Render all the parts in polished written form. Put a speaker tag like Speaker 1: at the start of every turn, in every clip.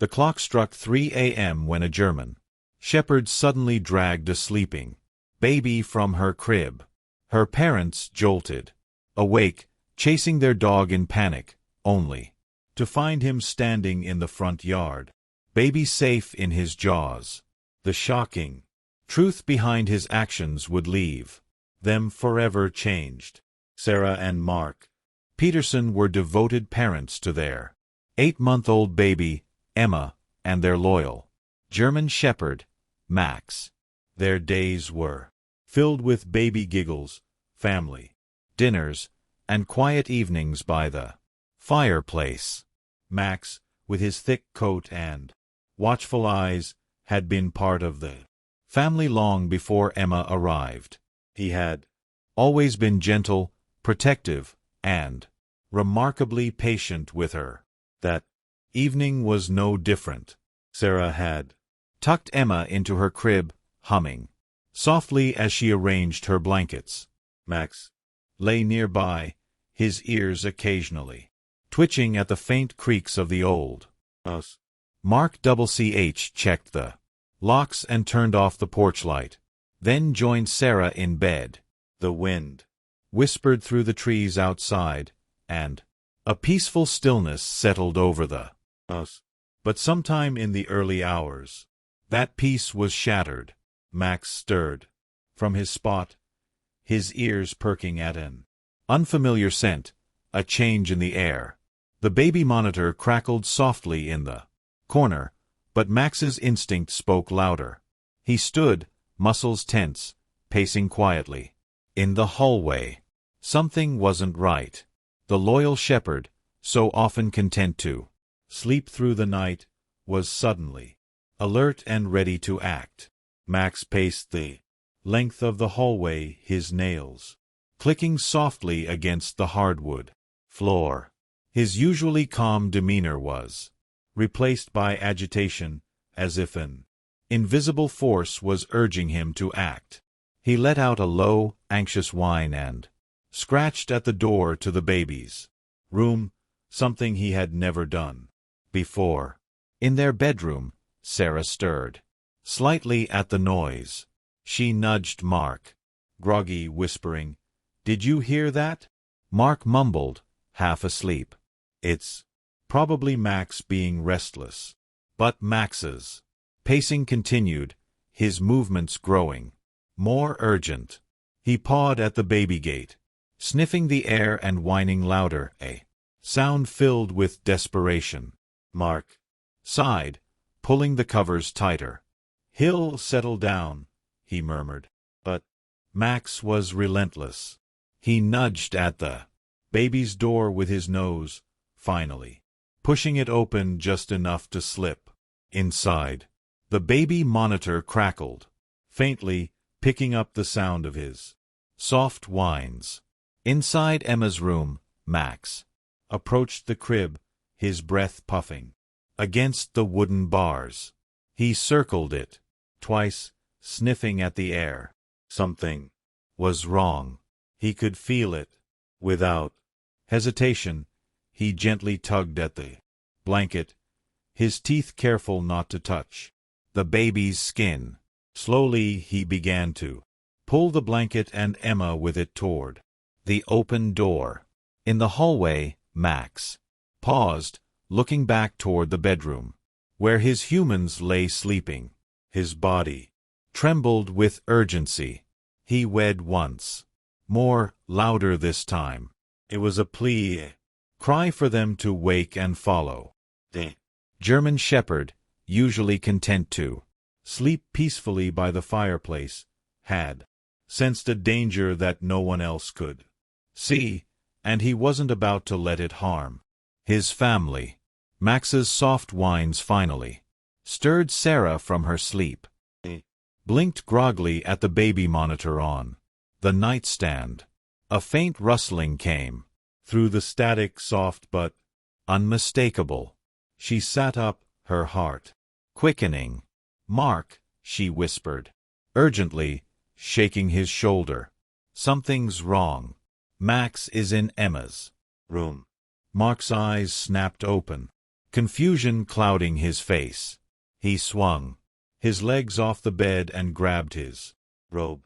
Speaker 1: The clock struck 3 a.m. when a German shepherd suddenly dragged a sleeping baby from her crib. Her parents jolted awake, chasing their dog in panic, only to find him standing in the front yard, baby safe in his jaws. The shocking truth behind his actions would leave them forever changed. Sarah and Mark Peterson were devoted parents to their 8-month-old baby, Emma, and their loyal German shepherd, Max. Their days were filled with baby giggles, family dinners, and quiet evenings by the fireplace. Max, with his thick coat and watchful eyes, had been part of the family long before Emma arrived. He had always been gentle, protective, and remarkably patient with her. That evening was no different. Sarah had tucked Emma into her crib, humming softly as she arranged her blankets. Max lay nearby, his ears occasionally twitching at the faint creaks of the old house. Mark CCH checked the locks and turned off the porch light, then joined Sarah in bed. The wind whispered through the trees outside, and a peaceful stillness settled over the house. But sometime in the early hours, that peace was shattered. Max stirred from his spot, his ears perking at an unfamiliar scent, a change in the air. The baby monitor crackled softly in the corner, but Max's instinct spoke louder. He stood, muscles tense, pacing quietly. In the hallway, something wasn't right. The loyal shepherd, so often content to sleep through the night, was suddenly alert and ready to act. Max paced the length of the hallway, his nails clicking softly against the hardwood floor. His usually calm demeanor was replaced by agitation, as if an invisible force was urging him to act. He let out a low, anxious whine and scratched at the door to the baby's room, something he had never done before. In their bedroom, Sarah stirred slightly at the noise. She nudged Mark, groggy, whispering, "Did you hear that?" Mark mumbled, half asleep, "It's probably Max being restless." But Max's pacing continued, his movements growing more urgent. He pawed at the baby gate, sniffing the air and whining louder, a sound filled with desperation. Mark sighed, pulling the covers tighter. "He'll settle down," he murmured. But Max was relentless. He nudged at the baby's door with his nose, finally pushing it open just enough to slip inside. The baby monitor crackled faintly, picking up the sound of his soft whines. Inside Emma's room, Max approached the crib, his breath puffing against the wooden bars. He circled it twice, sniffing at the air. Something was wrong. He could feel it. Without hesitation, he gently tugged at the blanket, his teeth careful not to touch the baby's skin. Slowly he began to pull the blanket and Emma with it toward the open door. In the hallway, Max paused, looking back toward the bedroom, where his humans lay sleeping. His body trembled with urgency. He wed once more, louder this time. It was a plea, a cry for them to wake and follow. The German shepherd, usually content to sleep peacefully by the fireplace, had sensed a danger that no one else could see, and he wasn't about to let it harm his family. Max's soft whines finally stirred Sarah from her sleep. He blinked groggily at the baby monitor on the nightstand. A faint rustling came through the static, soft but unmistakable. She sat up, her heart quickening. "Mark," she whispered urgently, shaking his shoulder. "Something's wrong. Max is in Emma's room." Mark's eyes snapped open. confusion clouding his face. He swung his legs off the bed and grabbed his robe.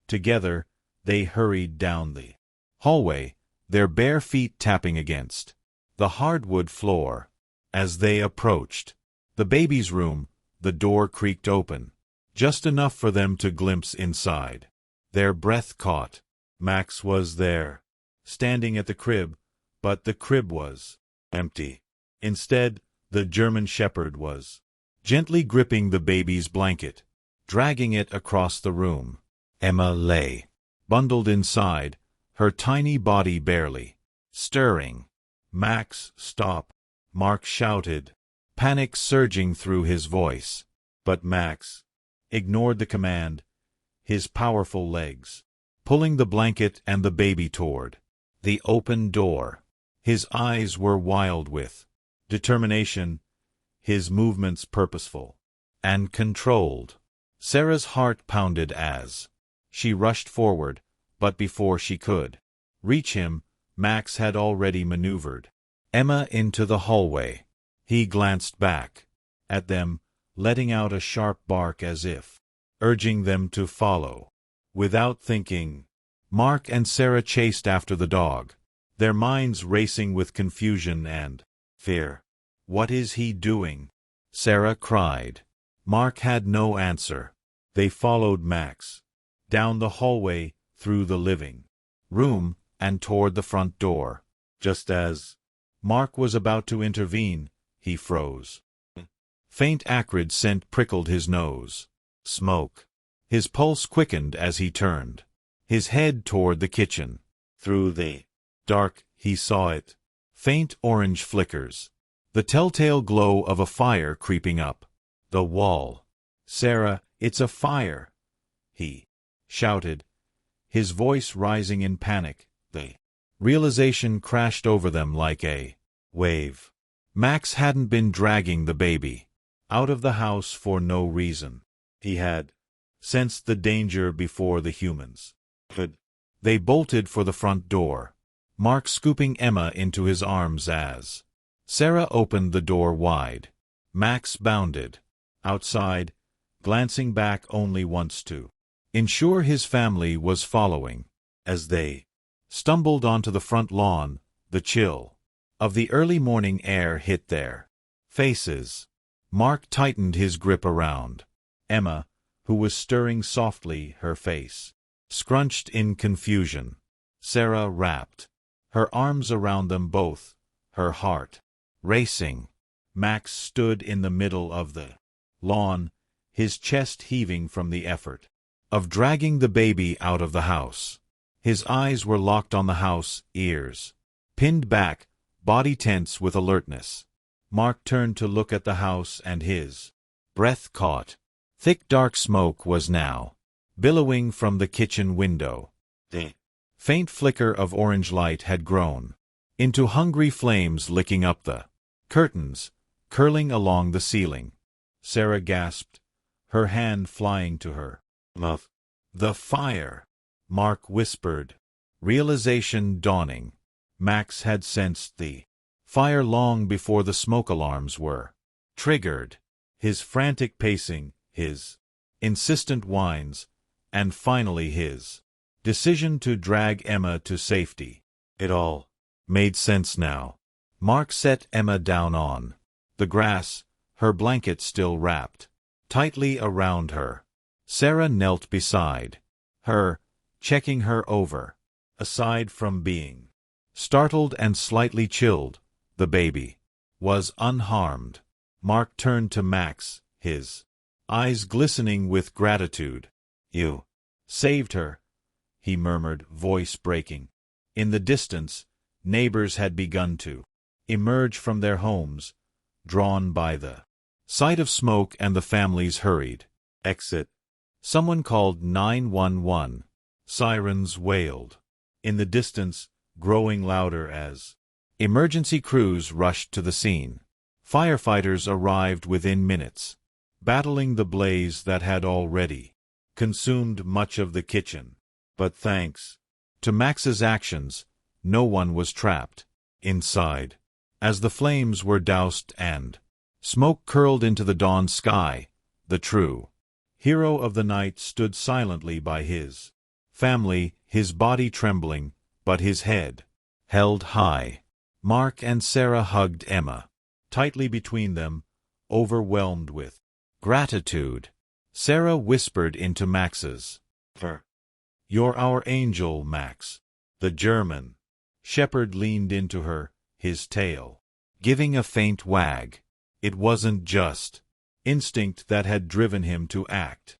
Speaker 1: Together, they hurried down the hallway, their bare feet tapping against the hardwood floor. As they approached the baby's room, the door creaked open, just enough for them to glimpse inside. Their breath caught. Max was there, standing at the crib, but the crib was empty. Instead, the German Shepherd was gently gripping the baby's blanket, dragging it across the room. Emma lay, bundled inside, her tiny body barely stirring. "Max, stop!" Mark shouted, panic surging through his voice. But Max ignored the command, his powerful legs pulling the blanket and the baby toward the open door. His eyes were wild with determination, his movements purposeful and controlled. Sarah's heart pounded as she rushed forward, but before she could reach him, Max had already maneuvered Emma into the hallway. He glanced back at them, letting out a sharp bark as if urging them to follow. Without thinking, Mark and Sarah chased after the dog, their minds racing with confusion and fear. "What is he doing?" Sarah cried. Mark had no answer. They followed Max down the hallway, through the living room, and toward the front door. Just as Mark was about to intervene, he froze. Faint acrid scent prickled his nose. Smoke. His pulse quickened as he turned his head toward the kitchen. Through the dark, he saw it. Faint orange flickers. The telltale glow of a fire creeping up the wall. "Sarah, it's a fire!" he shouted, his voice rising in panic. The realization crashed over them like a wave. Max hadn't been dragging the baby out of the house for no reason. He had sensed the danger before the humans could. They bolted for the front door, Mark scooping Emma into his arms as Sarah opened the door wide. Max bounded outside, glancing back only once to ensure his family was following. As they stumbled onto the front lawn, the chill of the early morning air hit their faces. Mark tightened his grip around Emma, who was stirring softly, her face scrunched in confusion. Sarah wrapped her arms around them both, her heart racing. Max stood in the middle of the lawn, his chest heaving from the effort of dragging the baby out of the house. His eyes were locked on the house, ears pinned back, body tense with alertness. Mark turned to look at the house, and his breath caught. Thick dark smoke was now billowing from the kitchen window. The faint flicker of orange light had grown into hungry flames licking up the curtains, curling along the ceiling. Sarah gasped, her hand flying to her mouth. "The fire!" Mark whispered, realization dawning. Max had sensed the fire long before the smoke alarms were triggered. His frantic pacing, his insistent whines, and finally his decision to drag Emma to safety. It all made sense now. Mark set Emma down on the grass, her blanket still wrapped tightly around her. Sarah knelt beside her, checking her over. Aside from being startled and slightly chilled, the baby was unharmed. Mark turned to Max, his eyes glistening with gratitude. "You saved her," he murmured, voice breaking. In the distance, neighbors had begun to emerge from their homes, drawn by the sight of smoke, and the family's hurried exit. Someone called 911. Sirens wailed in the distance, growing louder as emergency crews rushed to the scene. Firefighters arrived within minutes, battling the blaze that had already consumed much of the kitchen. But thanks to Max's actions, no one was trapped inside. As the flames were doused and smoke curled into the dawn sky, the true hero of the night stood silently by his family, his body trembling, but his head held high. Mark and Sarah hugged Emma tightly between them, overwhelmed with gratitude. Sarah whispered into Max's ear, "You're our angel, Max." The German shepherd leaned into her, his tail giving a faint wag. It wasn't just instinct that had driven him to act.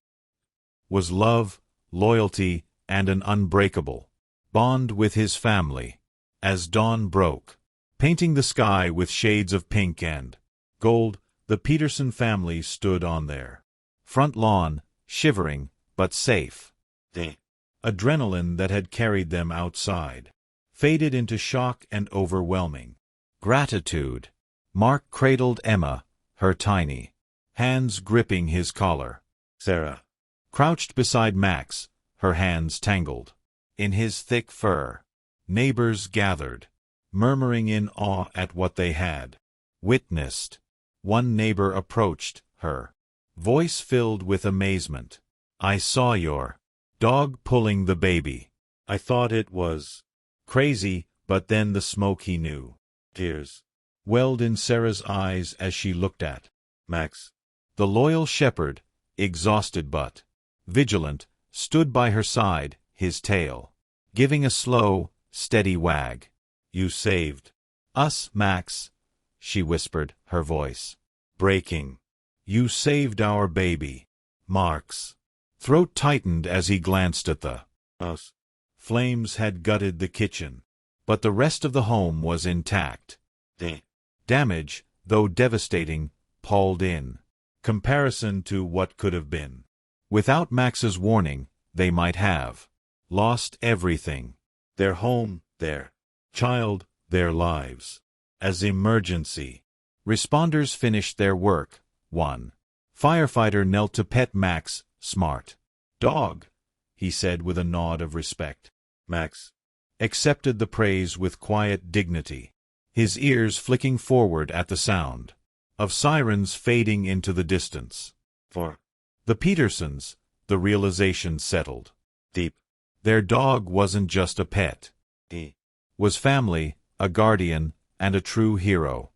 Speaker 1: Was love, loyalty, and an unbreakable bond with his family. As dawn broke, painting the sky with shades of pink and gold, the Peterson family stood on their front lawn, shivering, but safe. The adrenaline that had carried them outside faded into shock and overwhelming gratitude. Mark cradled Emma, her tiny hands gripping his collar. Sarah crouched beside Max, her hands tangled in his thick fur. Neighbors gathered, murmuring in awe at what they had witnessed. One neighbor approached her, voice filled with amazement. "I saw your dog pulling the baby. I thought it was crazy, but then the smoke he knew." Tears welled in Sarah's eyes as she looked at Max. The loyal shepherd, exhausted but vigilant, stood by her side, his tail giving a slow, steady wag. "You saved us, Max," she whispered, her voice breaking. "You saved our baby." Mark's throat tightened as he glanced at the us. Flames had gutted the kitchen, but the rest of the home was intact. The damage, though devastating, palled in comparison to what could have been. Without Max's warning, they might have lost everything. Their home, their child, their lives. As emergency responders finished their work, one firefighter knelt to pet Max. "Smart dog," he said with a nod of respect. Max accepted the praise with quiet dignity, his ears flicking forward at the sound of sirens fading into the distance. For the Petersons, the realization settled deep. Their dog wasn't just a pet. He was family, a guardian, and a true hero.